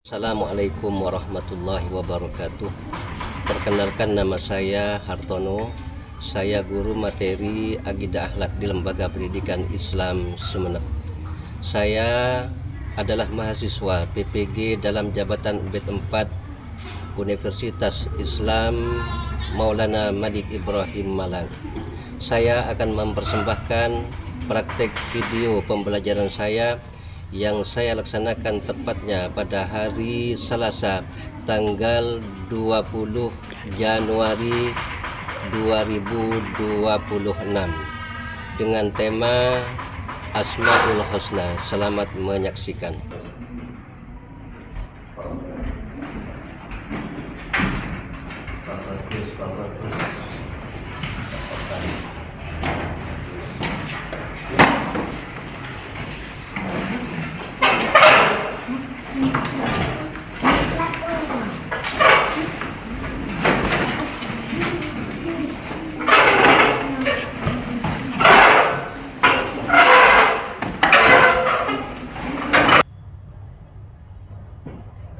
Assalamualaikum warahmatullahi wabarakatuh. Perkenalkan, nama saya Hartono. Saya guru materi Aqidah Akhlak di Lembaga Pendidikan Islam Sumeneb. Saya adalah mahasiswa PPG dalam jabatan UBED 4 Universitas Islam Maulana Malik Ibrahim Malang. Saya akan mempersembahkan praktek video pembelajaran saya yang saya laksanakan tepatnya pada hari Selasa tanggal 20 Januari 2026 dengan tema Asmaul Husna. Selamat menyaksikan.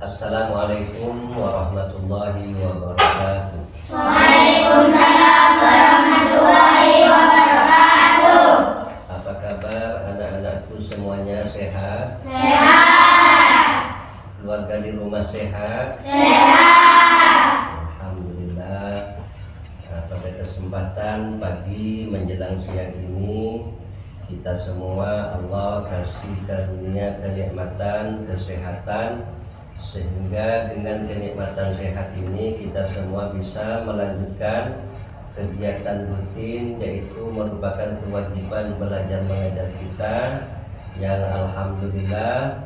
Assalamualaikum warahmatullahi wabarakatuh. Waalaikumsalam warahmatullahi wabarakatuh. Apa kabar anak-anakku semuanya, sehat? Sehat. Keluarga di rumah sehat? Sehat. Alhamdulillah. Pada kesempatan pagi menjelang siang ini, kita semua Allah kasih karunia kenikmatan, kesehatan, sehingga dengan kenikmatan sehat ini kita semua bisa melanjutkan kegiatan rutin, yaitu merupakan kewajiban belajar mengajar kita yang alhamdulillah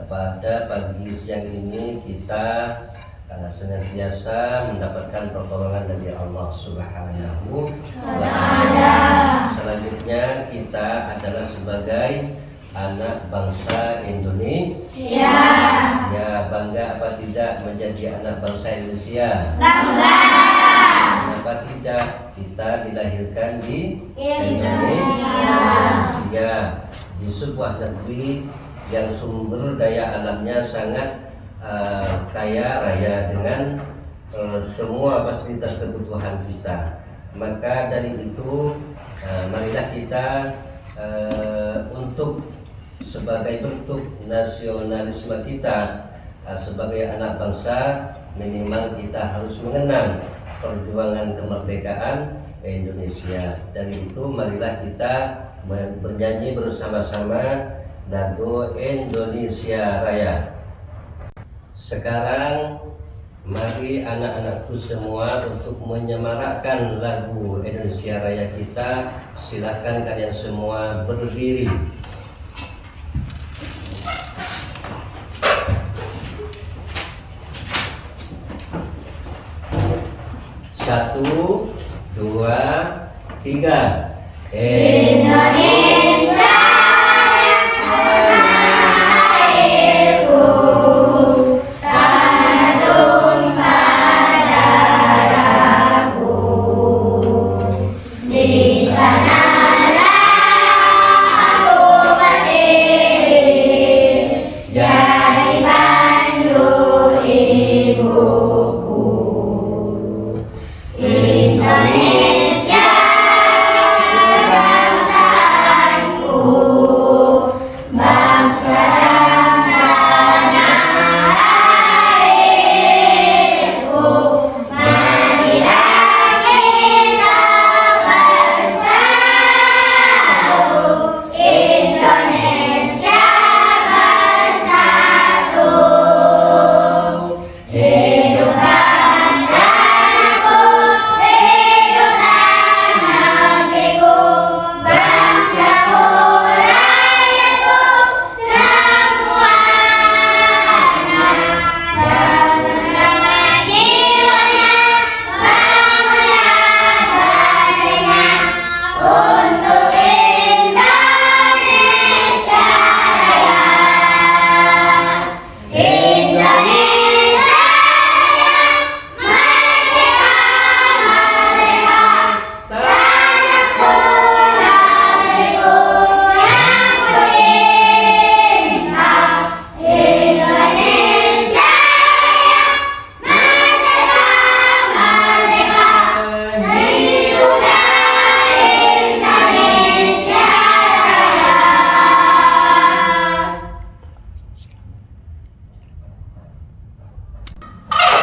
pada pagi siang ini kita senantiasa mendapatkan pertolongan dari Allah Subhanahu wa Ta'ala. Selanjutnya kita adalah sebagai anak bangsa Indonesia. Ya, bangga apa tidak menjadi anak bangsa Indonesia? Bangga. Kenapa tidak? Kita dilahirkan di Indonesia. Ya, di sebuah negeri yang sumber daya alamnya sangat kaya raya dengan semua fasilitas kebutuhan kita. Maka dari itu marilah kita untuk sebagai bentuk nasionalisme kita sebagai anak bangsa, minimal kita harus mengenang perjuangan kemerdekaan Indonesia. Dari itu marilah kita bernyanyi bersama-sama lagu Indonesia Raya. Sekarang mari anak-anakku semua untuk menyemarakkan lagu Indonesia Raya kita. Silakan kalian semua berdiri. 1, 2, 3. Indonesia yang tanah airku, tanah tumpah darahku. Di sanalah aku berdiri, jadi pandu ibuku. Indonesia, bangsa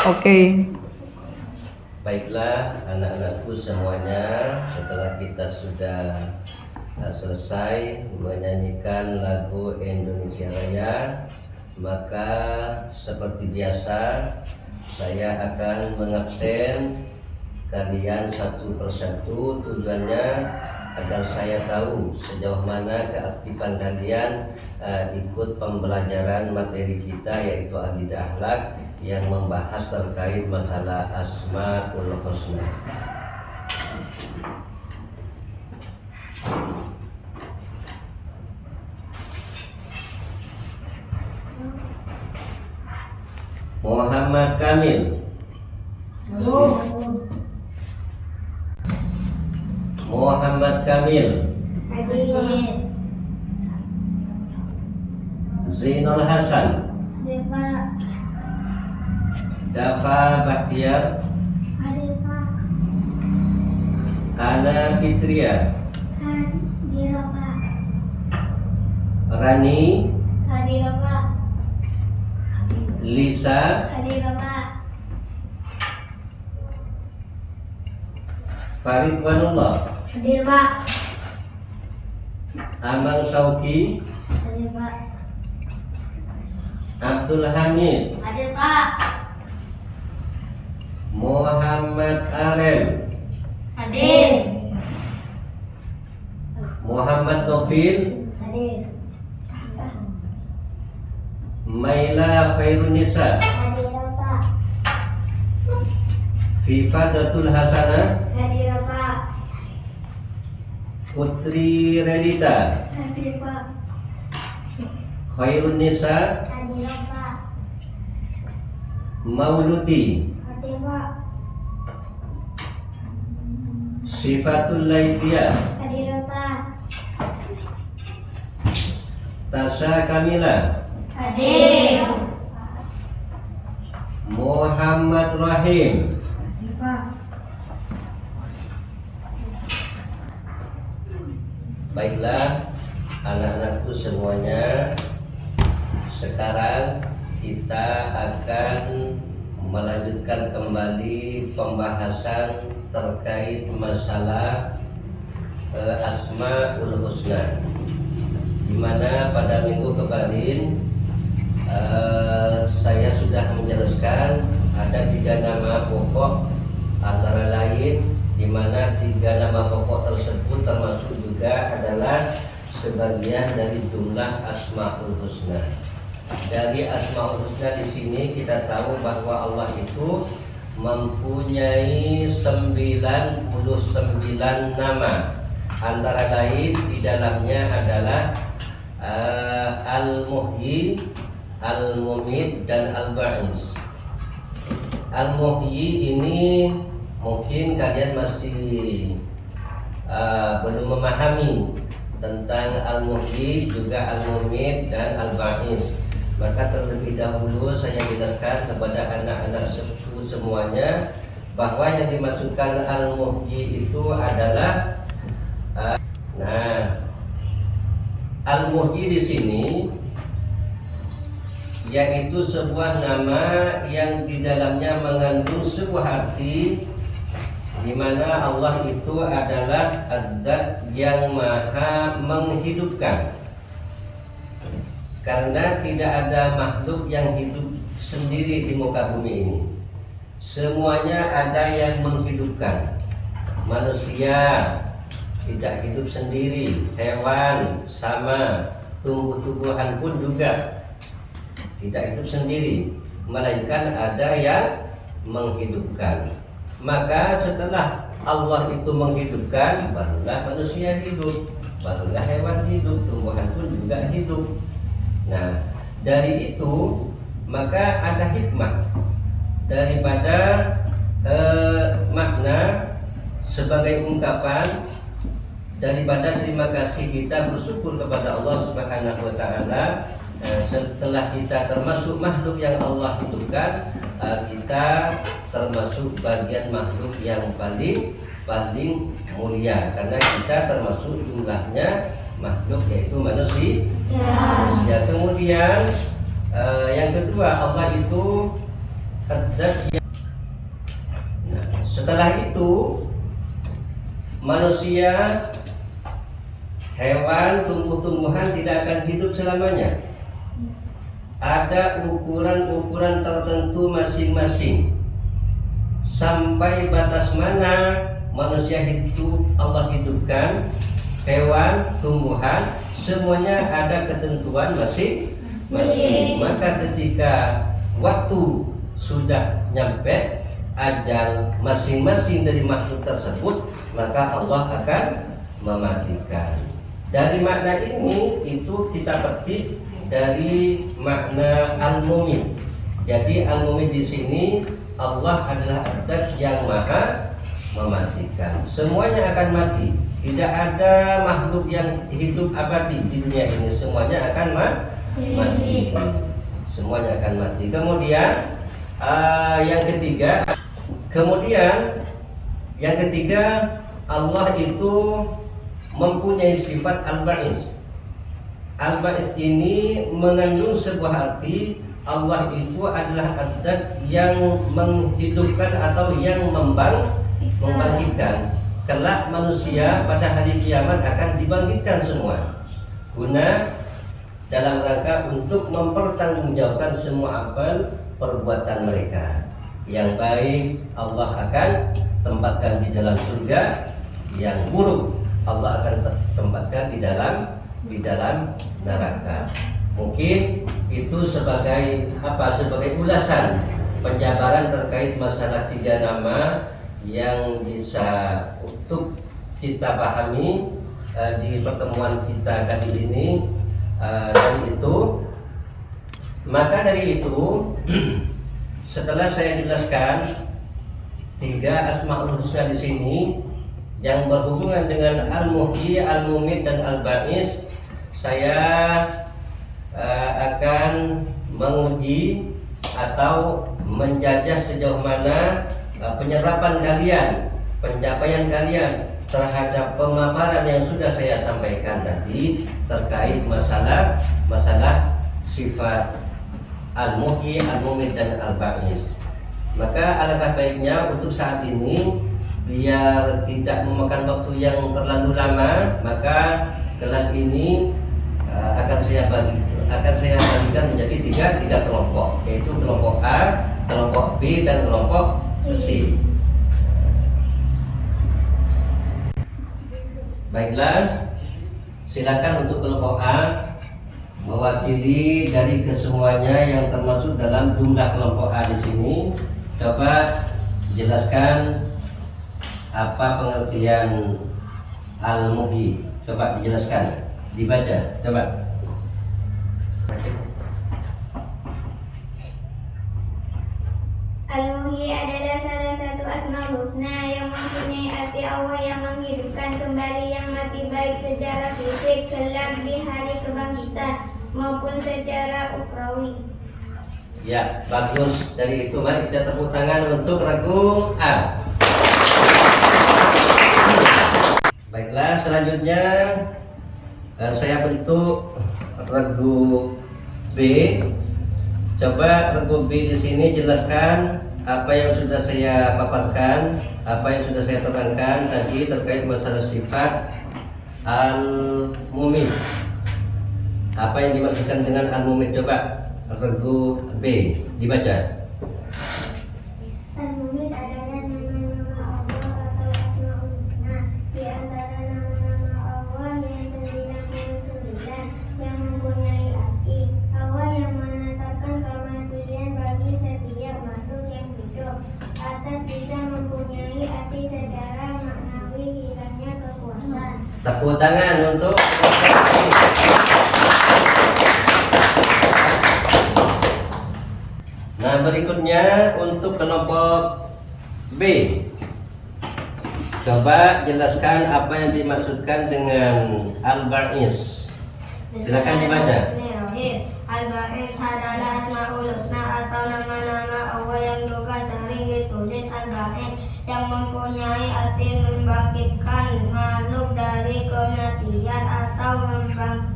Oke. Baiklah anak-anakku semuanya, setelah kita sudah selesai menyanyikan lagu Indonesia Raya, maka seperti biasa saya akan mengabsen kalian satu persatu, tujuannya agar saya tahu sejauh mana keaktifan kalian ikut pembelajaran materi kita, yaitu Aqidah Akhlak yang membahas terkait masalah Asmaul Husna. Muhammad Kamil. Muhammad Kamil. Hadir. Zainul Hasan. Pak. Dafa Bahtiar. Hadir Pak. Ana Fitria. Hadir Pak. Rani. Hadir Pak. Lisa. Hadir Pak. Farid Wanullah. Hadir Pak. Amang Sauki. Hadir Pak. Abdul Hamid. Hadir Pak. Muhammad Arel. Hadir. Muhammad Novil. Hadir. Maila Khairunisa. Hadir Pak. Fifadatul Hasanah. Hadir Pak. Putri Relita. Hadir Pak. Khairunisa. Hadir Pak. Mauludi. Hadir Pak. Sifatul Laithiyah. Hadir Pak. Tasha Kamila. Hadir. Muhammad Rahim. Hadir Pak. Baiklah anak-anakku semuanya, sekarang kita akan melanjutkan kembali pembahasan terkait masalah Asmaul Husna, di mana pada minggu kemarin saya sudah menjelaskan ada 3 nama pokok, antara lain di mana 3 nama pokok tersebut termasuk juga adalah sebagian dari jumlah Asmaul Husna. Dari Asmaul Husna di sini kita tahu bahwa Allah itu mempunyai 99 nama. Antara lain di dalamnya adalah Al-Muhyi, Al-Mumit, dan Al-Ba'is. Al-Muhyi ini mungkin kalian masih belum memahami tentang Al-Muhyi, juga Al-Mumit, dan Al-Ba'is. Maka terlebih dahulu saya jelaskan kepada anak-anak semuanya bahwa yang dimaksudkan Al-Muhyi itu adalah Al-Muhyi di sini yaitu sebuah nama yang di dalamnya mengandung sebuah arti, di mana Allah itu adalah Ad-Dat yang maha menghidupkan. Karena tidak ada makhluk yang hidup sendiri di muka bumi ini. Semuanya ada yang menghidupkan. Manusia tidak hidup sendiri, hewan sama, tumbuh-tumbuhan pun juga tidak hidup sendiri, melainkan ada yang menghidupkan. Maka setelah Allah itu menghidupkan, barulah manusia hidup, barulah hewan hidup, tumbuhan pun juga hidup. Nah, dari itu maka ada hikmah daripada makna sebagai ungkapan daripada terima kasih kita bersyukur kepada Allah Subhanahu wa taala. Setelah kita termasuk makhluk yang Allah hidupkan, kita termasuk bagian makhluk yang paling mulia, karena kita termasuk jumlahnya makhluk yaitu manusia. Ya, kemudian yang kedua, Allah itu Az-Zat Setelah itu manusia, hewan, tumbuh-tumbuhan tidak akan hidup selamanya. Ada ukuran-ukuran tertentu masing-masing. Sampai batas mana manusia hidup, Allah hidupkan, hewan, tumbuhan, semuanya ada ketentuan masing-masing. Maka ketika waktu sudah nyampe ajal masing-masing dari makhluk tersebut, maka Allah akan mematikan. Dari makna ini itu kita petik dari makna al-mumit. Jadi al-mumit di sini Allah adalah zat yang maha mematikan. Semuanya akan mati. Tidak ada makhluk yang hidup abadi di dunia ini. Semuanya akan mati. Semuanya akan mati. Kemudian yang ketiga Allah itu mempunyai sifat al-ba'is. Al-ba'is ini mengandung sebuah arti Allah itu adalah zat yang menghidupkan atau yang membangkitkan. Kelak manusia pada hari kiamat akan dibangkitkan semua, guna dalam rangka untuk mempertanggungjawabkan semua amal perbuatan mereka. Yang baik Allah akan tempatkan di dalam surga, yang buruk Allah akan tempatkan di dalam neraka. Mungkin itu sebagai ulasan penjabaran terkait masalah 3 nama yang bisa untuk kita pahami di pertemuan kita kali ini. Dari itu setelah saya jelaskan 3 Asmaul Husna di sini yang berhubungan dengan Al-Muhyi, Al-Mumit dan Al-Ba'is, saya akan menguji atau menjajah sejauh mana penyerapan kalian, pencapaian kalian terhadap pemaparan yang sudah saya sampaikan tadi terkait masalah sifat Al-Muhyi, Al-Mumit dan Al-Ba'is. Maka alangkah baiknya untuk saat ini, biar tidak memakan waktu yang terlalu lama, maka kelas ini akan saya bagikan menjadi tiga kelompok, yaitu kelompok A, kelompok B, dan kelompok C. Baiklah, silakan untuk kelompok A mewakili dari kesemuanya yang termasuk dalam jumlah kelompok A di sini. Coba jelaskan apa pengertian Al-Muhyi. Coba dijelaskan, dibaca, coba. Al-Muhyi adalah salah satu Asmaul Husna yang mempunyai arti Allah yang menghidupkan kembali yang mati, baik secara fisik kelak di hari kebangkitan maupun secara ukhrawi. Ya, bagus. Dari itu mari kita tepuk tangan untuk regu A. Baiklah, selanjutnya saya bentuk regu B. Coba regu B di sini jelaskan apa yang sudah saya paparkan, apa yang sudah saya terangkan tadi terkait masalah sifat Al-Mumit. Apa yang dimaksudkan dengan Al-Mumit? Coba regu B dibaca. Al-Mumit adalah nama-nama Allah atau Asmaul Husna. Di antara nama-nama Allah yang 99 yang mempunyai arti Allah yang menetapkan kematian bagi setiap makhluk yang hidup, atas bisa mempunyai arti secara maknawi hilangnya kekuatan. Tepuk tangan untuk Nah, berikutnya untuk kelompok B. Coba jelaskan apa yang dimaksudkan dengan Al-Ba'is. Silakan dibaca. Al-Ba'is adalah Asmaul Husna atau nama-nama Allah yang juga sering ditulis Al-Ba'is, yang mempunyai arti membangkitkan makhluk dari kematian atau membangkitkan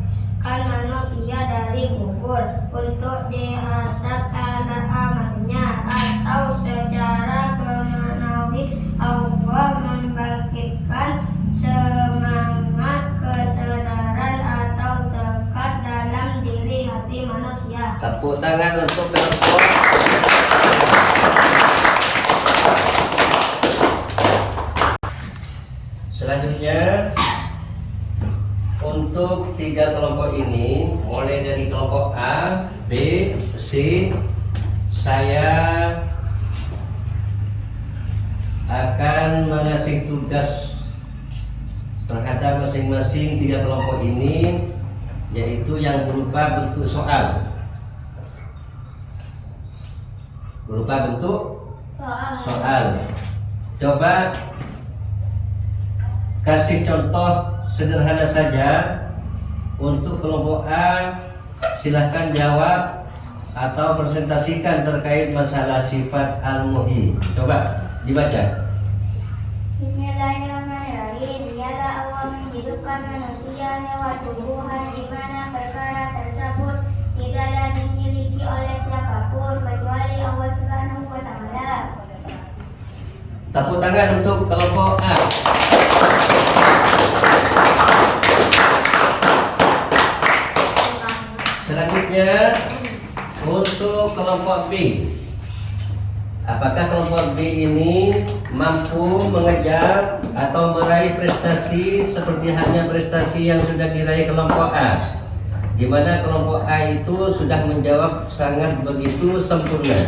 manusia dari kubur untuk dihasab ala amalnya, atau secara kemanawi Tepuk tangan untuk kelompok. Selanjutnya untuk 3 kelompok ini, mulai dari kelompok A, B, C, saya akan mengasih tugas terhadap masing-masing 3 kelompok ini, yaitu yang berupa bentuk soal. Berupa bentuk soal. Coba kasih contoh sederhana saja. Untuk kelompok A, silahkan jawab atau presentasikan terkait masalah sifat al-muhyi. Coba dibaca. Bismillahirrahmanirrahim. Dialah Allah menghidupkan manusia lewat tumbuhan di mana perkara tersebut tidaklah dimiliki oleh siapapun kecuali Allah Subhanahu wa Ta'ala. Tepuk tangan untuk kelompok A. Selanjutnya untuk kelompok B. Apakah kelompok B ini mampu mengejar atau meraih prestasi seperti halnya prestasi yang sudah diraih kelompok A, di mana kelompok A itu sudah menjawab sangat begitu sempurna.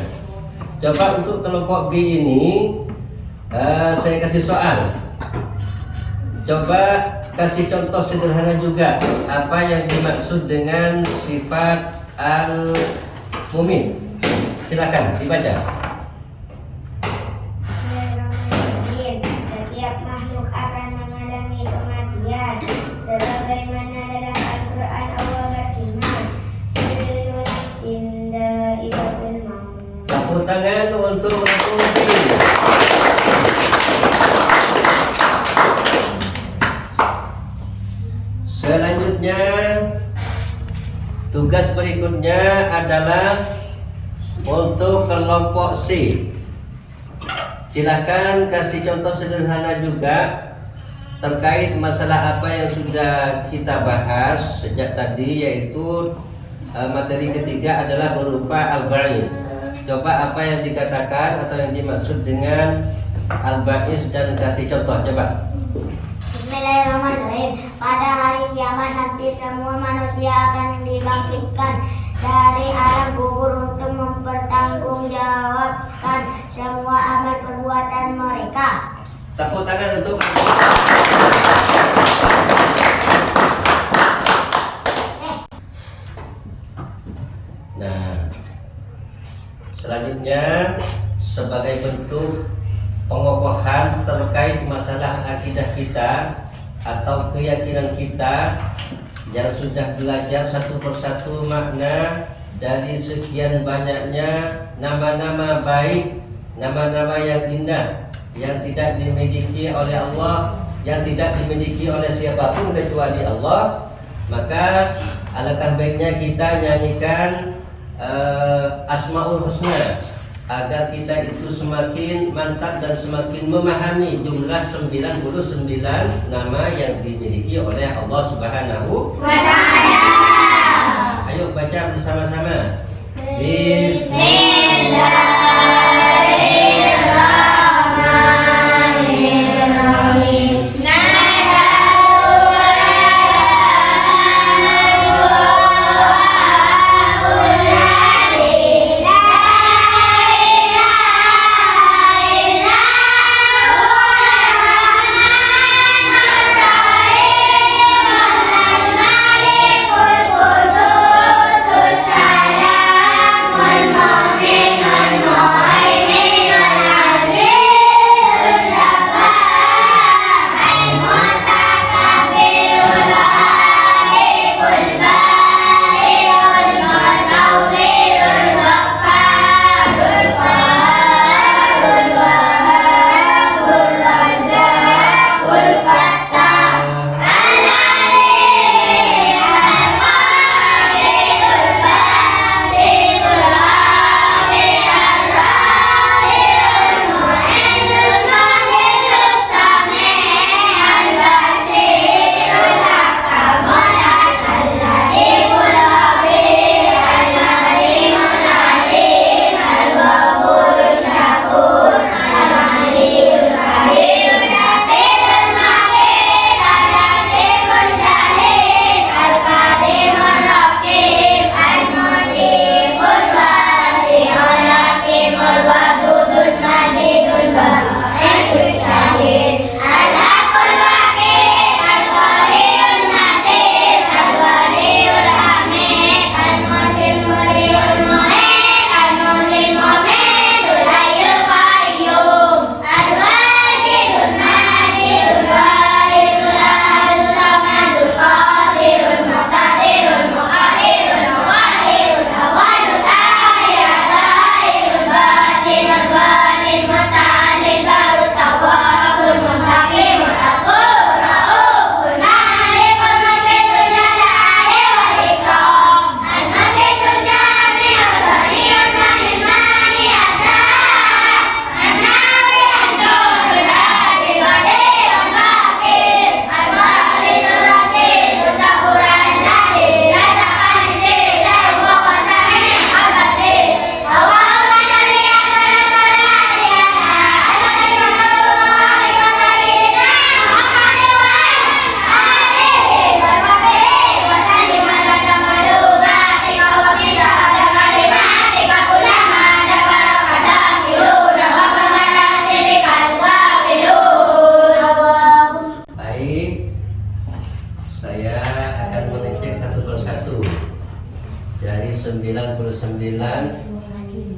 Coba untuk kelompok B ini saya kasih soal. Coba kasih contoh sederhana juga apa yang dimaksud dengan sifat al-mumin. Silakan dibaca. Setiap makhluk akan mengalami kematian, sebagaimana dalam Al-Quran Allah berfirman, "Kullu nafsin dha'iqatul maut." Tepuk tangan untuk Rufi. Selanjutnya, tugas berikutnya adalah untuk kelompok C. Silakan kasih contoh sederhana juga terkait masalah apa yang sudah kita bahas sejak tadi, yaitu materi ketiga adalah berupa al-ba'is. Coba apa yang dikatakan atau yang dimaksud dengan al-ba'is dan kasih contoh. Coba. Bismillahirrahmanirrahim. Pada hari kiamat nanti semua manusia akan dibangkitkan dari alam kubur untuk mempertanggungjawabkan semua amal perbuatan mereka. Tepuk tangan untuk. Nah, selanjutnya sebagai bentuk pengokohan terkait masalah akidah kita atau keyakinan kita yang sudah belajar satu persatu makna dari sekian banyaknya nama-nama baik, nama-nama yang indah yang tidak dimiliki oleh Allah, yang tidak dimiliki oleh siapapun kecuali Allah, maka alangkah baiknya kita nyanyikan Asmaul Husna agar kita itu semakin mantap dan semakin memahami jumlah 99 nama yang dimiliki oleh Allah Subhanahu wa Ta'ala. Ayo baca bersama-sama. Bismillahirrahmanirrahim.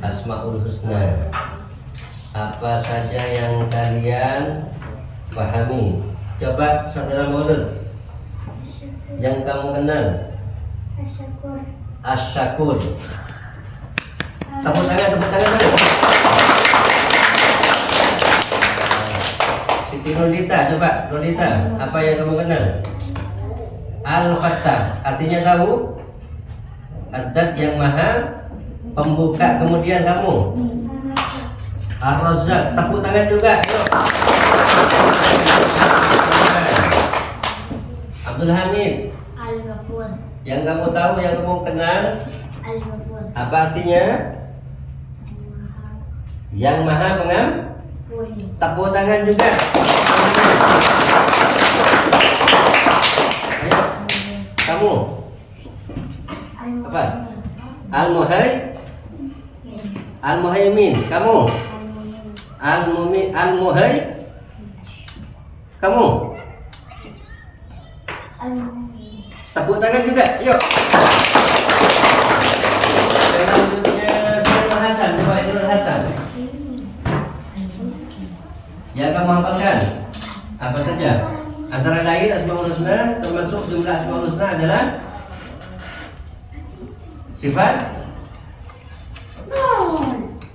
Asmaul Husna. Apa saja yang kalian pahami? Coba saudara Maulud, yang kamu kenal. Asyakur. Asyakur. Tepuk tangan dulu. Siti Nolita, coba Nolita, apa yang kamu kenal? Al-Fattah, artinya tahu? Ad-Dat yang maha pembuka. Kemudian kamu Ar-Razzaq, tepuk tangan juga. Yuk. Abdul Hamid, Al-Ghafur. yang kamu tahu, yang kamu kenal, Al-Ghafur. apa artinya? Yang maha Pengampuni. Tepuk tangan juga. Ayo, kamu apa? Al-Muhaimin. Kamu? Kamu? Tepuk tangan juga. Yuk. Selanjutnya Nurul Hasan. Coba Nurul Hasan. Yang kamu hafalkan apa saja? Antara lain Asmaul Husna, termasuk jumlah Asmaul Husna adalah sifat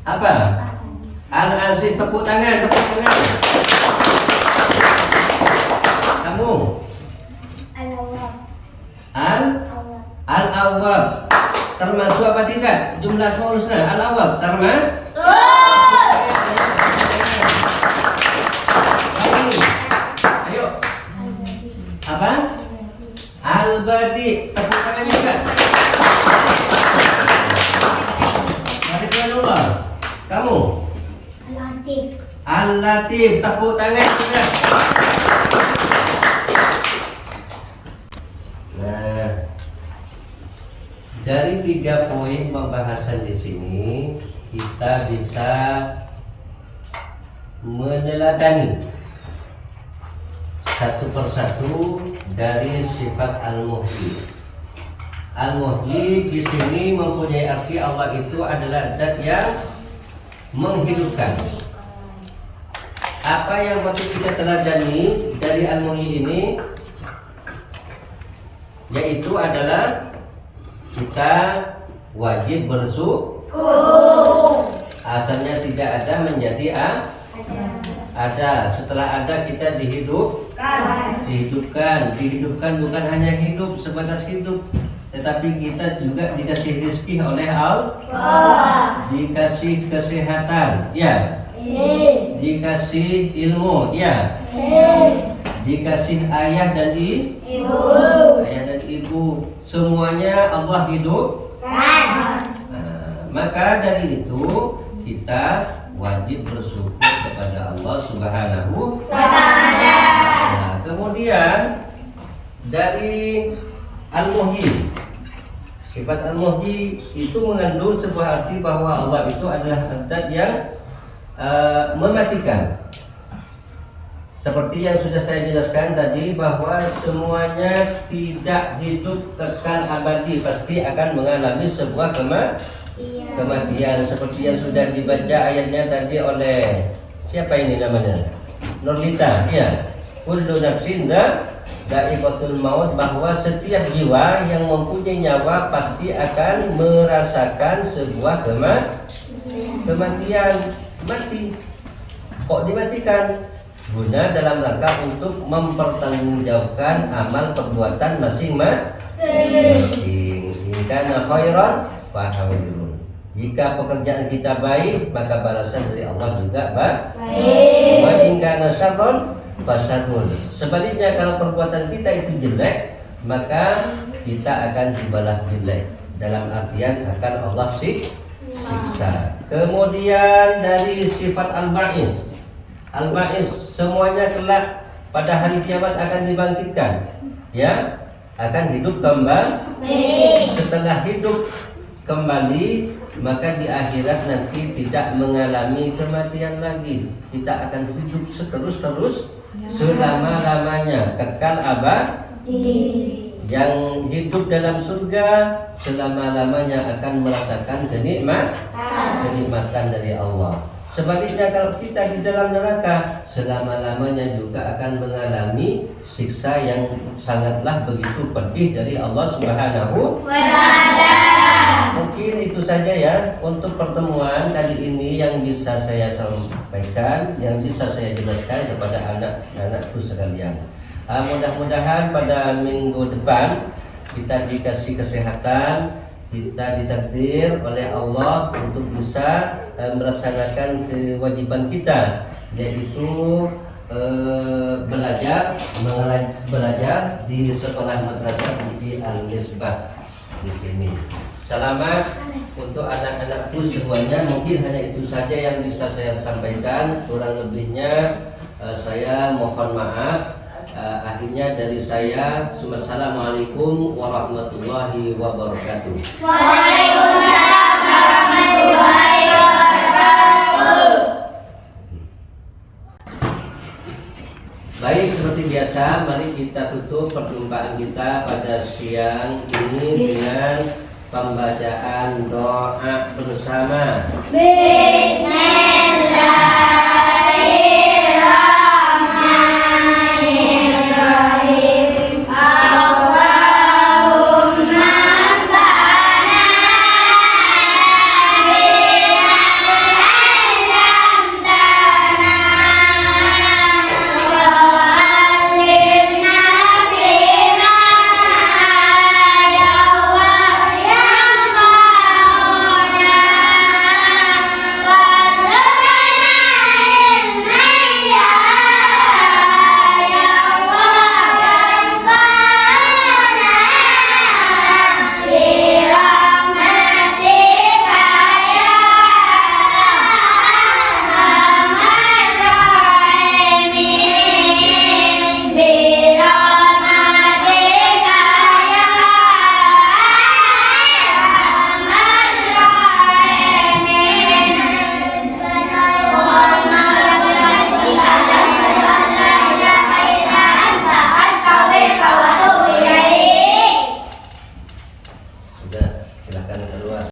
apa? Al-Aziz. Tepuk tangan. Kamu? Al-Awwab. Termasuk apa tidak? Jumlah Asmaul Husna Al-Awwab termasuk. Ayo. Apa? Al-Badi. Tepuk tangan juga. Barakallah. Kamu? Al-Latif. Tepuk tangan juga. Nah, dari 3 poin pembahasan di sini kita bisa meneladani satu persatu dari sifat Al-Muhyi. Al-Muhyi di sini mempunyai arti Allah itu adalah zat yang menghidupkan. Apa yang patut kita teladani dari Al-Muhyi ini, yaitu adalah kita wajib bersyukur. Asalnya tidak ada menjadi ada. Setelah ada kita dihidupkan bukan hanya hidup sebatas hidup, tetapi kita juga dikasih rezeki oleh Allah, dikasih kesehatan, ya, dikasih ilmu, ya, dikasih ayah dan ibu, semuanya Allah hidupkan. Maka dari itu kita wajib bersyukur kepada Allah Subhanahu wa Ta'ala. Nah, kemudian dari Al-Muhyi, sifat Al-Muhyi itu mengandung sebuah arti bahwa Allah itu adalah zat yang mematikan. Seperti yang sudah saya jelaskan tadi, bahwa semuanya tidak hidup kekal abadi, pasti akan mengalami sebuah kematian. Seperti yang sudah dibaca ayatnya tadi oleh siapa ini namanya? Nurlita, ya. Kullu nafsin dha'iqatul maut, bahwa setiap jiwa yang mempunyai nyawa pasti akan merasakan sebuah kematian. Mati. Kok dimatikan? Guna dalam rangka untuk mempertanggungjawabkan amal perbuatan masing-masing. Jika khairan fahamilun. Jika pekerjaan kita baik, maka balasan dari Allah juga baik. Wa in kana syarran fasyarrun. Sebaliknya, kalau perbuatan kita itu jelek, maka kita akan dibalas jelek. Dalam artian akan Allah siksa. Kemudian dari sifat Al-Ba'is. Al-Ba'is, semuanya kelak pada hari kiamat akan dibangkitkan, ya, akan hidup kembali. Setelah hidup kembali, maka di akhirat nanti tidak mengalami kematian lagi. Kita akan hidup terus selama-lamanya, kekal abadi. yang hidup dalam surga selama-lamanya akan merasakan kenikmatan dari Allah. Sebaliknya kalau kita di dalam neraka selama-lamanya juga akan mengalami siksa yang sangatlah begitu pedih dari Allah Subhanahu wa Ta'ala. Mungkin itu saja ya untuk pertemuan kali ini yang bisa saya sampaikan, yang bisa saya jelaskan kepada anak-anakku sekalian. Mudah-mudahan pada minggu depan kita dikasih kesehatan, kita ditakdir oleh Allah untuk bisa melaksanakan kewajiban kita, yaitu belajar di sekolah madrasah Bukti Al-Misbah di sini. Selamat untuk anak-anakku semuanya. Mungkin hanya itu saja yang bisa saya sampaikan. Kurang lebihnya saya mohon maaf. Akhirnya dari saya, Assalamualaikum warahmatullahi wabarakatuh. Waalaikumsalam warahmatullahi wabarakatuh. Baik, seperti biasa, mari kita tutup perjumpaan kita pada siang ini dengan pembacaan doa bersama. Bismillah.